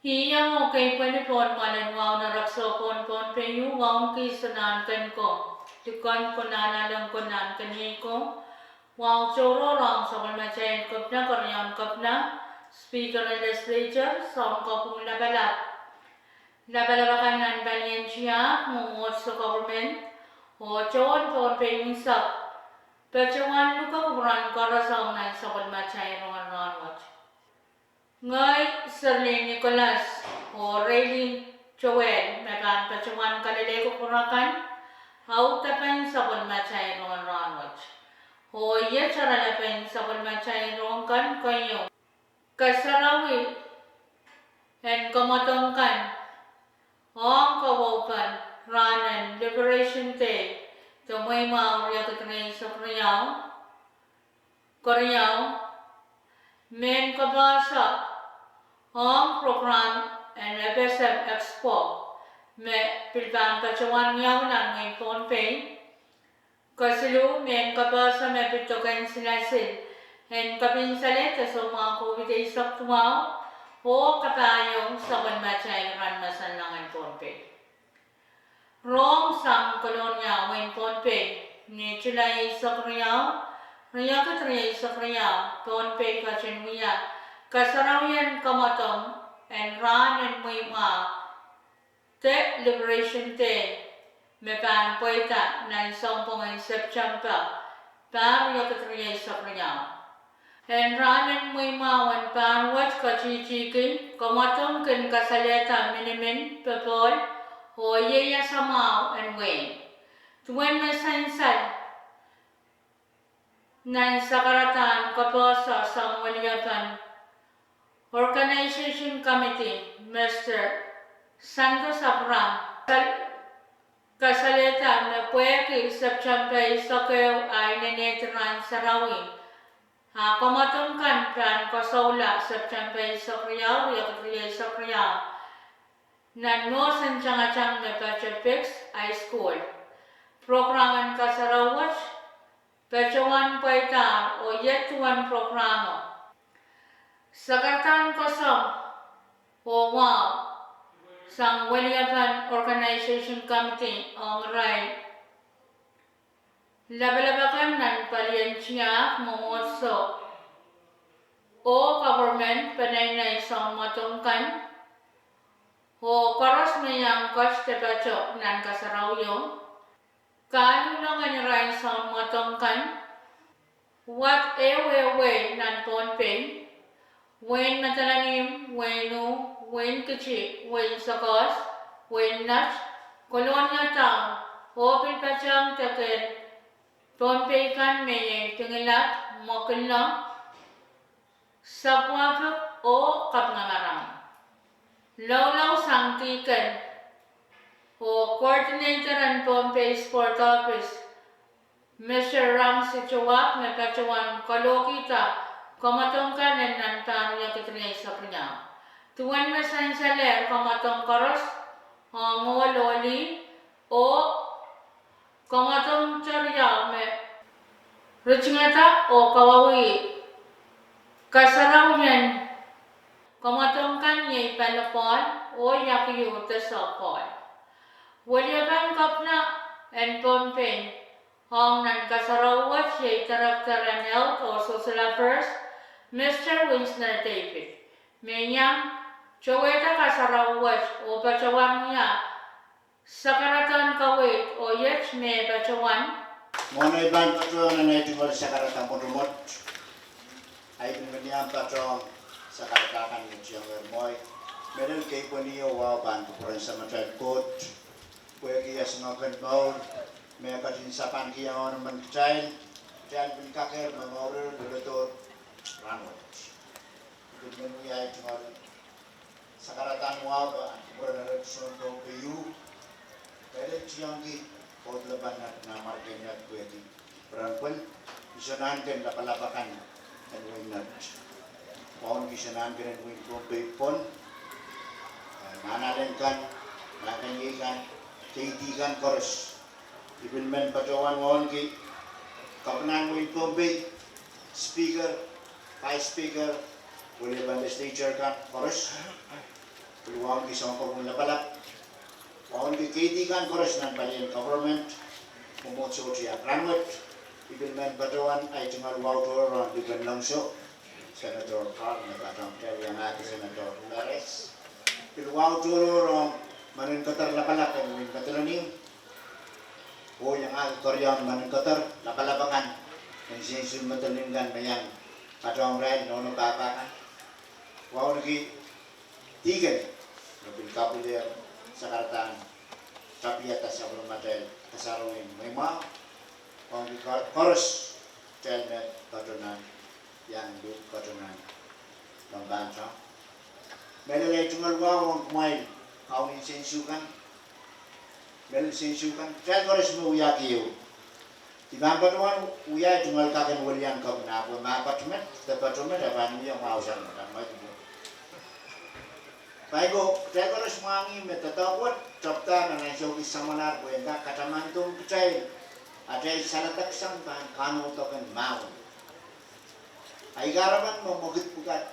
Hiyang okay panipon malanwaw na rakso pon penyu wawn kisanan kan ko. Tukan ko nanalang ko nan kanyi ko. Waw choro rong sa kalmachayin kopna karyan kopna. Speaker and legislature sa ko kung labalap. Labalabakan nan banyan siya mungod sa government. O chon pon penyu sak. Pachawan luka kubran karasang nan sa kalmachayin Rongen Rahnwet. Ngay Sir Nicholas o Rayling Joel mekan pacuman kalile ko kurakan au tapan sabon macay Rongen Rahnwet o iya cara lapan sabon macay rongkan kayo kasarawi and kamatongkan ong kawopan ranan Liberation Day kamay maurya katangay sa Koreaw men kabasa ang program and FSM Expo me pilban pacawan ngaw ng may phone pay kasilu men kabasa me pitokan sinasil and kapinsalit so mga COVID isak tumaw o kapayong sa banmachay ran masanlangan phone pay rong sang kolonya wain phone pay ni chulay isak riyaw riyaw katriyay isak riyaw phone pay kachinwiya kasarawian kamatong and ran and muima te Liberation Day mepan poita na isang pong September par yakatriya sa kanya and ran and muima wan par wat kachichiki kamatong kin kasaleta minimin pepol o yeya samao and wen tuwen masansal nan sakaratan kapasa sang waliyapan Organization Committee, Mr. Santos Abram, kasalita na puweki September Sokew ay nanetran Sarawi. Kumatungkan plan kasaula September Sokriyaw, Yakriya Sokriyaw, nan mo sanjangachang na Pachapix High School. Programan kasarawat, Pachawan Paitar o Yetuan Programo. Sakatan kosong o wow sang waliyapan Organization Committee ang ray labalabakan nan paliensya mungotso o government panaynay sang matungkan o karos mayang kastepacho nan kasarawyo kanulungan ray sang matungkan what ewe nan ponpeng Wen matalanim, wenu, wen kecil, wen sakos, wen nat, kolonya tang, opil pacang taken, pompeikan meye tengelak, mokelna, sapwapuk o kapngamarang. Law sangtikan, o coordinator and Pompey Sport Office, Mr. Ram Sichuak, may pacawan kalokita, Kamatongkan dan nantang yang kita sa kanya. Tuwan masansaler kamatong karos, ngololi o kamatong charya me ruchingata o kawawi kasarawian kamatongkan yay palapon o yakiyo tasapon. Waliyakan kapna and Pompey ang nan kasarawat yay taraktaran health o social affairs Mr. Winsner David, menyang coweta kasarawat o pacawan niya sakaratan kawit o yet me pacawan. Mono iban pacawan na ito sakaratan punumot ay pinagandiyang pacawan sakaratan ng siyang ermoy. Meron kay po niyo wawan pupuran sa matred coat, puwe kaya sa mga kanbaw, may katinsapan kaya ako naman kachayin, kachayin pinkakir, mga oral, dulator, Rahnwet. Good mo ay tungal sa karatan mo ba ang reaksyon ko kayo kaya siyang gi laban na margin at pwede perangkul isonahan din lapalapakan and win not paon isanan keren win pon manalengkan nakanyikan keitikan kores ibilmen patawan ngon ki kapanan win pompe speaker vice speaker boleh bandes teacher kan kores peluang ki sangko pun lapalap on ki keitikan kores nan palian government memotso dia Rahnwet ibilmen patawan ay tungal wautor di benlangso Senator Carl Nagatang yang ada Senator Lares Pilwau turun manin kotor lapalap yang min patulaning o yang ada koryan manin kotor lapalapakan yang sinsun matulinggan mayang patong red nono papakan wau lagi tiga mobil kapulir sakaratan tapi atas yang belum ada kasaruin memang wau di koros telnet patunan yang du patunan lambansa melelai tungal wawang kumail kau ni sensukan mel sensukan tel koros mo uyakiyo di patuan uyai tungal kaken walian kau na apa ma patumet apa ni yang mau san dan mai tu baiko tel koros mangi metatawat capta na nasioki samanar ko endak katamantung kecai ada salatak sampan kanu token mau ay garaman mo mogit pukat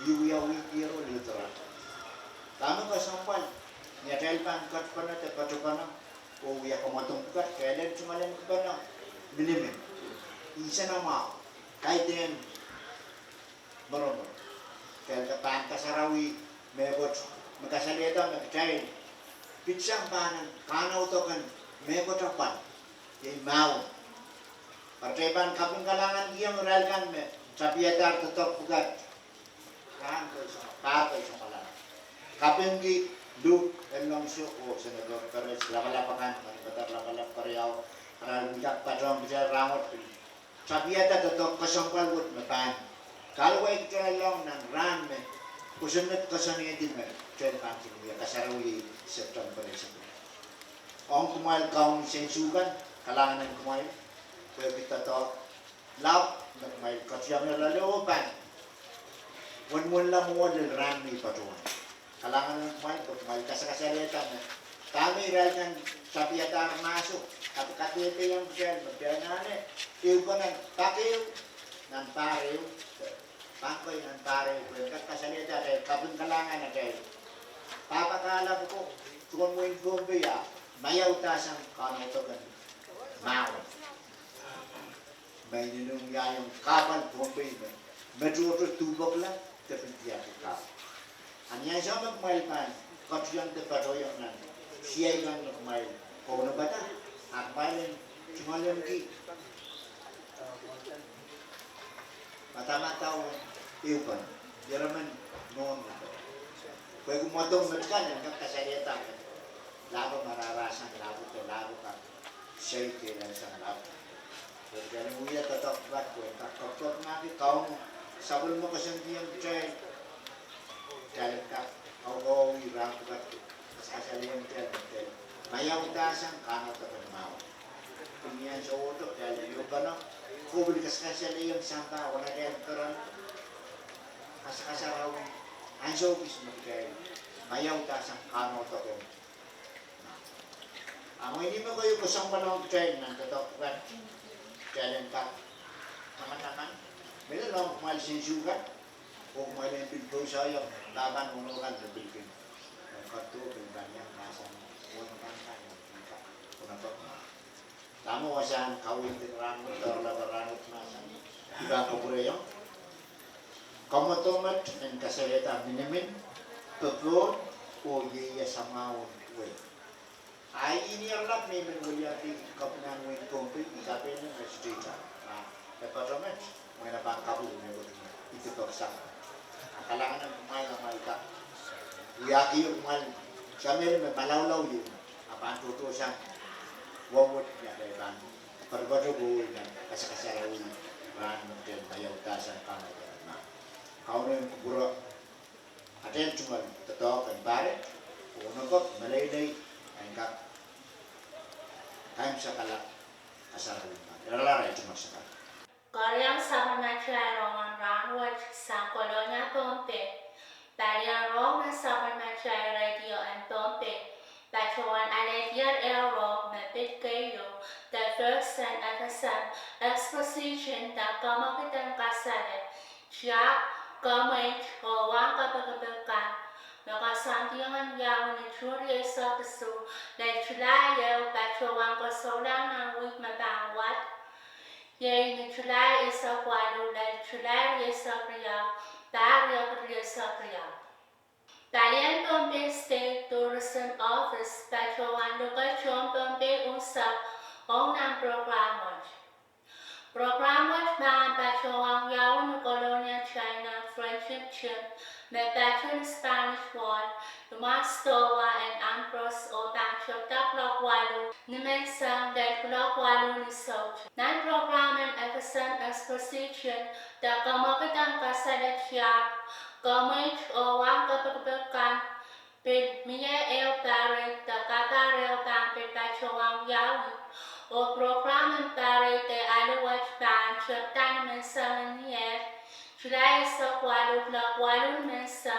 yuya wikiro literal kami kasampal niya dahil pangkat pa na tepato pa na o uya kamatong pukat kailan sumalan ka na bilimin isa na mau kahit din marunong kaya kapang kasarawi mebot magkasalita magkacay pitsang panan kanaw to kan mebot apan yung mau parteban kaping kalangan iyang ralkan me sabiatar tetap bukat kan pakai sama kaping di du elong syo o senador Perez lapalapakan betar lapalap Pariaw para bijak padrong bicara Rahnwet sabiata tetap kesempal buat mepan kalau ay kelong nang ran me kusunat kasani din me chen kanti ya kasarawi September itu ong kumail kaum sensukan kalangan ng kumail kaya kita to love may kasyang nalaloban wan lang mo del rami patuan kalangan ng kumain kung may kasakasalita na kami rin ng sabiatar masuk kapatid yung bigyan magdanane iyo ko ng pakiyo ng pariyo pangkoy ng pariyo kung kasalita dahil kapag kalangan na dahil papakala ko kung mo yung gumbiya mayaw tasang kanutogan mawa may ninong yayong kapal Bombay ba medyo tubok lang tapi dia kapal anya siya magmailpan katsuyang tepatoyang nan siya yung magmail kung na bata akmailin sumalang ki matama-tao iupan diraman noon kaya kumatong matkan yung kasalita labo mararasan labo ka siya yung kailan sa labo jadi mulia tetap buat kue tak nanti kau sabun mau kesentian cai jalan tak kau wirang buat kesalahan jalan maya utasan kamu tetap mau punya jodoh jalan itu karena kau beli kesalahan sampah warna dia keran kasar rawi anjau bis mereka maya utasan kamu tetap amo ini mau kau kosong panau cai nanti tetap buat jalan tak teman-teman bila long malsin juga kung may pinto saya laban unukan terbikin kartu pintannya nasan unukan kan unukan kamu wasan kawin terang terlalu nasan iba kapureyo kamu tomat dan kasalita minimin pepon o iya samaw we ay ini arlap ni menguliah di kapunan wing komplit di kapenya residita. Nah, departemen mengenai bangkabu ni itu tersak. Kalangan ng kumain ng malika. Uyaki yung kumain. Kami rin may malaw-law yun. Apa ang tutusan. Wawot niya kay Ran. Pagbato ko yun. Kasakasarawin. Ran magdil. Bayaw tasan kamay. Kau na yung kubura. Atin cuma totoo kan pare. Kung nagkot, malaylay. Ayun ka. Time sa kalak. Kasarawin. Lalala cuma sakal. Korean supplementary Rongen Rahnwet sang Colonia Pompe. Talian Rongen supplementary radio and Pompe. Batuan Aledian Euro Mepit Kayo. The first and FSM exposition that Kamakitan Kasade. Jack, Kamait, or Waka Bakabakan. Nakasantiangan yaw ni Churi sa Pesu. Like Chulayo, Batuan Kosolan and with Mabangwat. Yea, the Chulai is a Wadu, like Chulai is a Kriya, Daria is a Kriya. Talian Pompe State Tourism Office, Petro and Lucachon Pompe Usa, Onam Program. Program which man Petro and Yawan Colonia China, Friendship Chip, met Petro Spanish Wall, the Mastowa and Ampros or Bancho Taklok Walu, Nimensang del Klok Walu Nisot. Nan program and FSM exposition, the Kamokitan Kasadet Yak, Gomit or Wankapakan, Bid Mia El Barret, the Katarel Bampit Petro and Yawi. O program and Barry the Aluwat Band, Chaptan 7 years, July so Walu Mensa,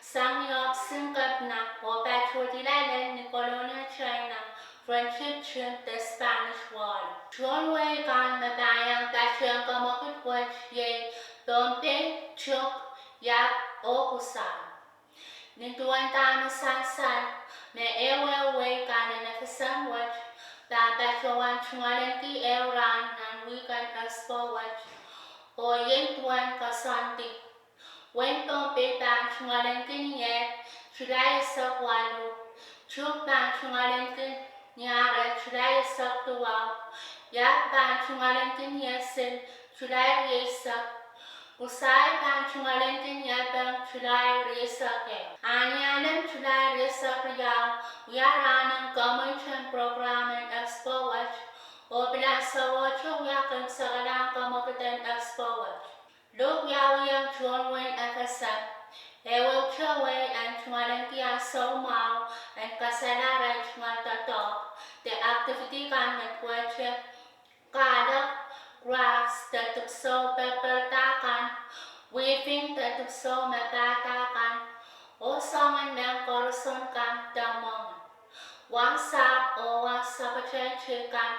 Sang York Singapna, or Patrol Island, Nicolonia China, Friendship Chip, the Spanish Wall. John Way Gan Mabayang, Patrian Gamokut Watch, Ye, Dompe, Chuk, Yap, Okusan. Nintuan Tama San, May Airway Way Gan and FSM Watch. Batuan Chualenki Elran and Weekend Expo Watch, or Yentuan Kasanti. When Pompe Ban Chualenki Yet, Chulai Sakwalu, Chuk Ban Chualenki Nyara, Chulai Saktuwa, Yak Ban Chualenki Yesin, Chulai Yesak. Usai Ban Chualenki Yabang Chulai Resake. Anyalam Chulai Resakriya, we are running commission program and expo watch. Opilan sa watch, we are considering Kamokitan expo watch. Look Yawiyang Chuanwen FSM. Ewo Chaway and Chualenki so mau and Kasala Rachmata top. The activity can make watch. Kada. Graphs that took so pepper takan, weaving that took so mapatakan, o song and men corazon kan damon. One sap or one sapachay chicken,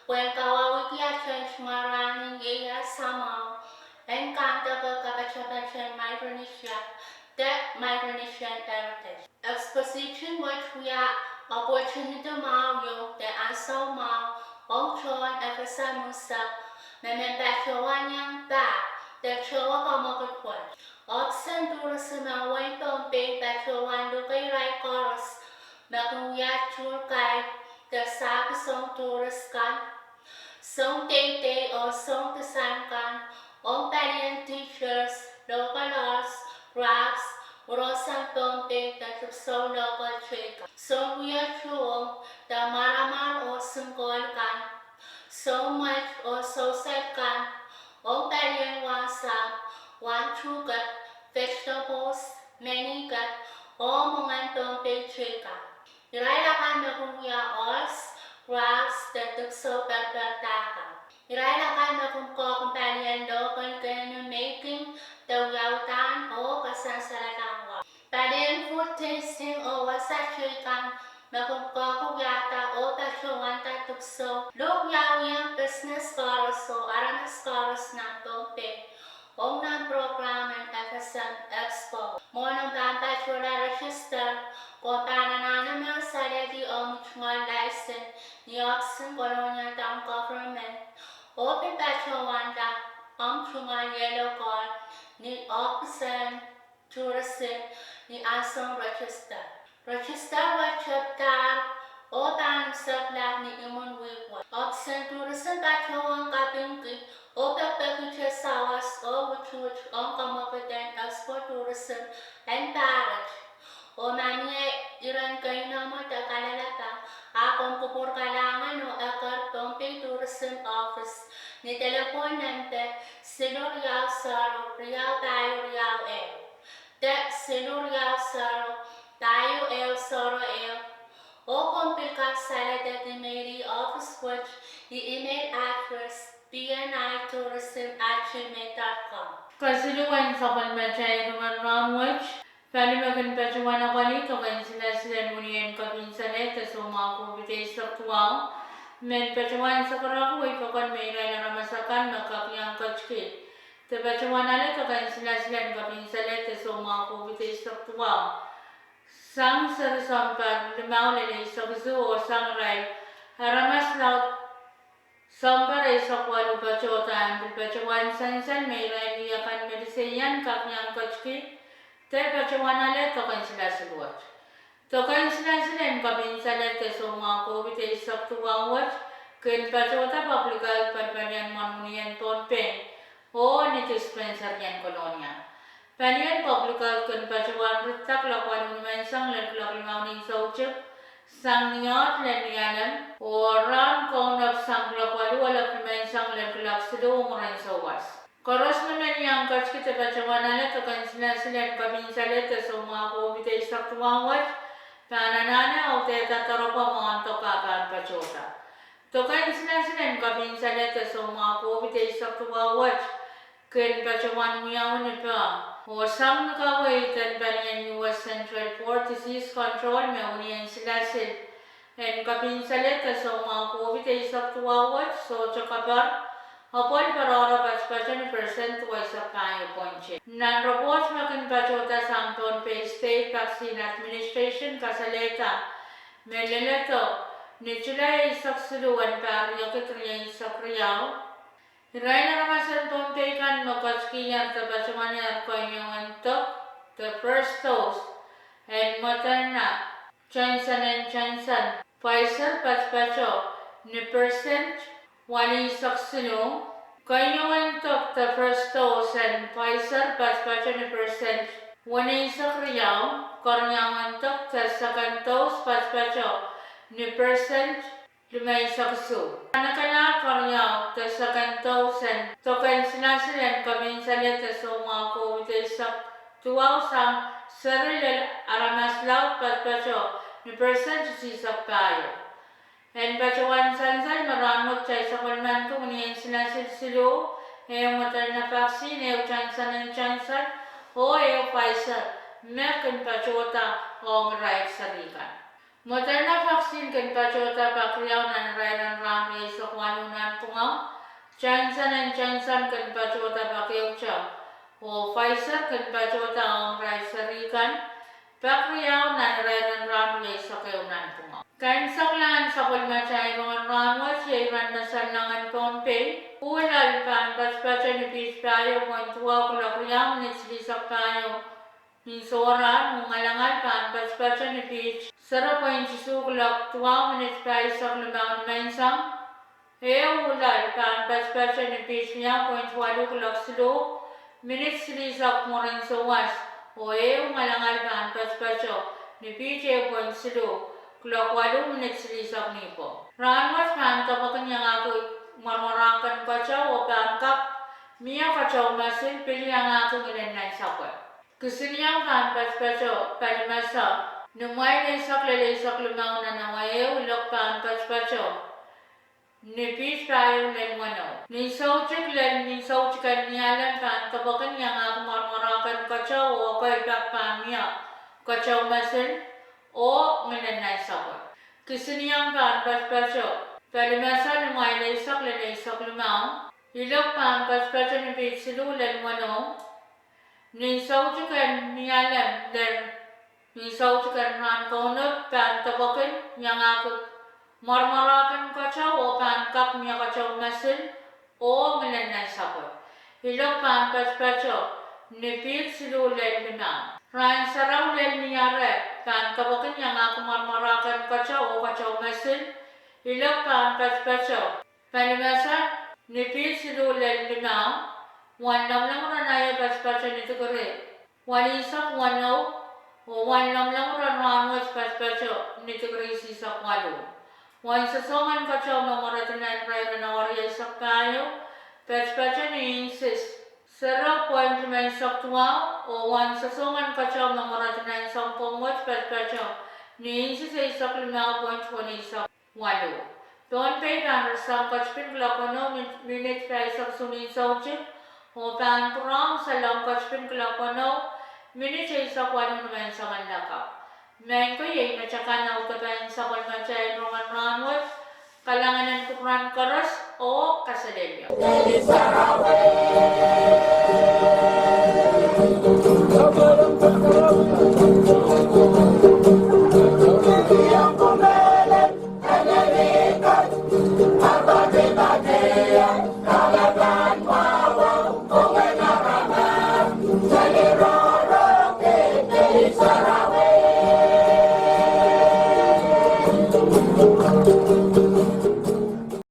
when Kawawiki change marani year somehow, and kanta kapachabachan Micronesia, that Micronesian heritage. Exposition which we are opportunity to Mario, the answer Mao, Ongchon, Efesamusa. Memen Batuan yang back, the Chowa Kamakut. Option tourism and Wayne Pompe, Batuan Lukai Rai Chorus, Makuya Churkai, the Sab Song Tourist Kan, Song Day or Song Design Kan, all Palian teachers, local arts, crafts, Rosan Pompe, the so local trick. So we are true, the Maramar or Sungol Kan. So much or so sad can, all Palian one sap, one sugar, vegetables, many gut, all momentum chicken. Irailakan na kumya oils, grass, that took so bad taka. Irailakan na kung Palian local can making, the yautan o kasansalatang. Palian food tasting o wasachikan. Magkukoko yata o Batuan tatukso. Look yung business scholars o aranas scholars ng Pompe. O ng program ng FSM Expo. Mo ng Batuan register kung paano naman sa lady o mutual license ni Oxen Colonia Town Government. O Batuan da ang tungal yellow card ni Oxen Tourism ni Asong Register. Register what chapter o tanong sakla ni Imun Wigwa. Option tourism Batuan Kapinki o Pagpakucha Sawas o Wuchuch o Kamokitan Expo Tourism and Barrage. O Mamiya Iran kayo naman takalalata akong kupur kalangan o akar Pompe Tourism Office ni telepon nante Silur Yao Saro Riao Tayo Riao El. That Silur Yao Saro Tayo El Soro El O compilcar sala de mairie office watch the email address bnitourism@gmail.com. Kasiluan sa kalmatay Rongen Rahnwet. Pwede maging kali kagan sila munian kabinsanet sa mga kubitay sa tuwang. Men pacuan sa karakuy kagan may na ramasakan magkakiyang kachkit. Te pacuan ala kagan sila kabinsanet sa mga kubitay sa tuwang. Sang sampar limaw lili sa gusto o sang ray. Haramas laut sampar ay sa kwalu pacotan. Pacuan sansan may ray niyakan medisayan kakiyang kachkit. Te pacuan ala kagan sila seluat. Tokan sila kabinsanet sa mga kubitay sa tuwang wat. Ken pacota publikal padpanian manmunian tonpeng. O ni dispenser yan kolonya. Panian publikal ken pacuan ritak lakwan mensang leklak limauning saucep. Sang niot lenianan. O ran kaunap sang lakwalu alap mensang leklak sedo umuran sawas. Koros naman yang kats kita pacuan ala tokan sila kabinsanet sa mga kubitay sa tuwang wat. Pananana o teta taropa monto kapan pacota. Tokan sila kabinsanet sa mga kubitay sa tuwawat. Ken pacuan muyaw ni pa. O sang nakawaitan pa niyan US Central for Disease Control may uniyan sila en kabinsanet sa mga kubitay sa tuwawat. So chakabar. Hapon parora paspacan percent twice sa payo ponche. Nan-report makin pacota sa Tonpay State Vaccine Administration kasaleta. Meleleto, ni Chulay saksuluan pariyo kitriyan sa Kriyaw. Hiray na naman sa Tonpay kan makatskiyan sa pacumanyan kanyang the first dose and Moderna, Johnson & Johnson, Pfizer paspaco ni percent wani saksino, kanyang the first dose and Pfizer paspaco ni percent wani sakriyaw, kanyang the second dose paspaco ni percent limay sakso. Nakala kanyang the second dose and token sinasilan kabinsanet sa mga kubitay sa tuwaw sang sarili aramaslaw paspaco ni percent sisak payo. En pacuan sansan maramot chay sa kulman ko uniyan silo yung Moderna vaccine, yung Johnson & Johnson, o yung Pfizer, meron pacota o right sarikan. Moderna vaccine kan pacota pakriyaw ng Rongen Rahnwet sa kwanunan pungaw, Johnson & Johnson kan pacota pakyaw siya, o Pfizer kan pacota o right sarikan, pakriyaw ng Rongen Rahnwet sa kayunan pungaw. Kain saklaan sa kulmatay Rongen Rahnwet siya iran na salangan Tonpay. Ulal pan paspaca ni Peach payo tuwa kulakuyang nitsilisak payo. Minsoran mungalangal pan paspaca ni Peach. Sarap po yung sisukulak tuwa minutes payo sa kulabang mensang. Ulal pan paspaca ni Peach niya tuwa kulak silo. Minutes silisak mo rin sa was. Mungalangal pan paspaca ni Peach silo. Kulak 8 minutes silisak nipo. Rahnwet pan kapakan yang ako marmarakan kacaw o pangkap miya kacaw masin pili yang ako ngilanay sakot. Kusinyang pan paspaco palimasa numay lesak lelesak lumaw na nawayo ulok pan paspaco ni Peach payo lenwano. Ni saucik kan niyalan pan kapakan yang ako marmarakan kacaw o kaipak pan miya kacaw masin o ngilanay sakot. Kusinyang pan paspaco palimasa numay lesak lumaw, ilok pan paspaco ni Peach silulan wano, ni saucikan niyalam dan ni saucikan ran kaunot pan tabakan yang ako marmarakan kacaw o pan kak niya kacaw masin o ngilanay sakot. Ilok pan paspaco ni Peach silulan lumaw. Ran saraw lel niyare pan tabakan yang ako marmarakan kacaw o kacaw masin, ilok pan paspaco. Palimasa ni Peach silulan lumaw, wanlam lang ranaya paspaco ni Tuguri. Wanisak wanaw o wanlam lang Rahnwet paspaco ni Tuguri sisak walo. Wan sasongan kacaw mamaratinan ray na nawariya isak payo, paspaco ni insist. 0.5 saktuaw o 1 sasongan kacaw mamaratinan 10 paspaco ni si sa isa klima point ko ni sa walo. Don pay dan rasam kachpin klakono minute price of sunin sauchit. Hopan kurang sa lang kachpin klakono minute sa isa kwano naman sa mandaka. Men ko yay matsaka na utapan sa kalmatay Rongen Rahnwet kalanganan kukuran karas o kasadelya.